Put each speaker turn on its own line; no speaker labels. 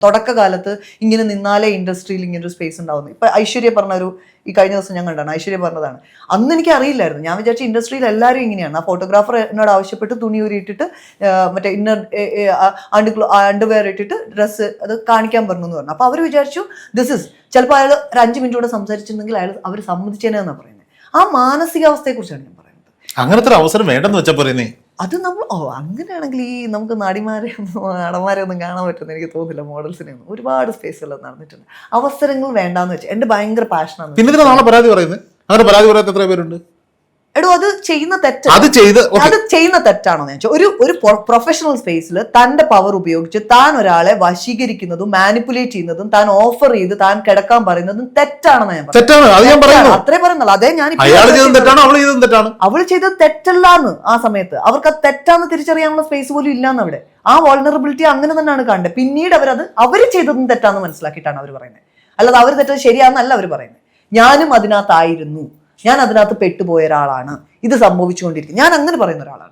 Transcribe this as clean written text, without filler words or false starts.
തുടക്കകാലത്ത് ഇങ്ങനെ നിന്നാലേ ഇൻഡസ്ട്രിയിൽ ഇങ്ങനെ ഒരു സ്പേസ് ഉണ്ടാവുന്നു. ഇപ്പൊ ഐശ്വര്യ പറഞ്ഞ ഈ കഴിഞ്ഞ ദിവസം ഞാൻ കണ്ടാണ്, ഐശ്വര്യ പറഞ്ഞതാണ്. അന്ന് എനിക്ക് അറിയില്ലായിരുന്നു. ഞാൻ വിചാരിച്ച ഇൻഡസ്ട്രിയിൽ എല്ലാവരും ഇങ്ങനെയാണ്. ആ ഫോട്ടോഗ്രാഫർ എന്നോട് ആവശ്യപ്പെട്ട് തുണി ഊരിയിട്ടിട്ട് മറ്റേ ഇന്നർ അണ്ടർവെയർ ഇട്ടിട്ട് ഡ്രസ്സ് അത് കാണിക്കാൻ പറഞ്ഞു എന്ന് പറഞ്ഞു. അപ്പൊ അവർ വിചാരിച്ചു ദിസ് ഇസ്, ചിലപ്പോൾ അയാൾ ഒരു 5 മിനിറ്റ് കൂടെ സംസാരിച്ചിട്ടുണ്ടെങ്കിൽ അവർ സമ്മതിച്ചേനെന്നാണ് പറയുന്നത്. ആ മാനസികാവസ്ഥയെ കുറിച്ചാണ് ഞാൻ പറയുന്നത്.
അങ്ങനത്തെ ഒരു അവസരം വേണ്ടെന്ന് വെച്ചാൽ പറയുന്നേ.
അത് നമ്മൾ അങ്ങനെയാണെങ്കിൽ ഈ നമുക്ക് നടന്മാരെ ഒന്നും കാണാൻ പറ്റുമെന്ന് എനിക്ക് തോന്നുന്നില്ല. മോഡൽസിനെ ഒന്നും ഒരുപാട് സ്പേസുകൾ നടന്നിട്ടുണ്ട്. അവസരങ്ങൾ വേണ്ടാന്ന് വെച്ചാൽ എന്റെ ഭയങ്കര പാഷനാണ്.
പിന്നെ നാളെ പരാതി പറയുന്നത്, അങ്ങനെ പരാതി പറയാത്ത എത്ര പേരുണ്ട്?
എടോ അത് ചെയ്യുന്ന തെറ്റാണോ ഞാൻ ഒരു പ്രൊഫഷണൽ സ്പേസിൽ തന്റെ പവർ ഉപയോഗിച്ച് താൻ ഒരാളെ വശീകരിക്കുന്നതും മാനിപ്പുലേറ്റ് ചെയ്യുന്നതും താൻ ഓഫർ ചെയ്ത് താൻ കിടക്കാൻ പറയുന്നതും തെറ്റാണെന്ന് ഞാൻ പറയുന്നത്. അത്രേ പറയുന്നുള്ളൂ. അതേ ഞാൻ അവൾ ചെയ്തത് തെറ്റല്ലാന്ന്. ആ സമയത്ത് അവർക്ക് അത് തെറ്റാന്ന് തിരിച്ചറിയാനുള്ള സ്പേസ് പോലും ഇല്ലാന്ന് അവിടെ. ആ വൾണറബിലിറ്റി അങ്ങനെ തന്നെയാണ് കണ്ടത്. പിന്നീട് അവര് ചെയ്തതും തെറ്റാന്ന് മനസ്സിലാക്കിയിട്ടാണ് അവർ പറയുന്നത്. അല്ലാതെ അവർ തെറ്റത് ശരിയാന്നല്ല അവർ പറയുന്നത്. ഞാനും അതിനകത്തായിരുന്നു, ഞാൻ അതിനകത്ത് പെട്ടുപോയ ഒരാളാണ്, ഇത് സംഭവിച്ചുകൊണ്ടിരിക്കും, ഞാൻ അങ്ങനെ പറയുന്ന ഒരാളാണ്.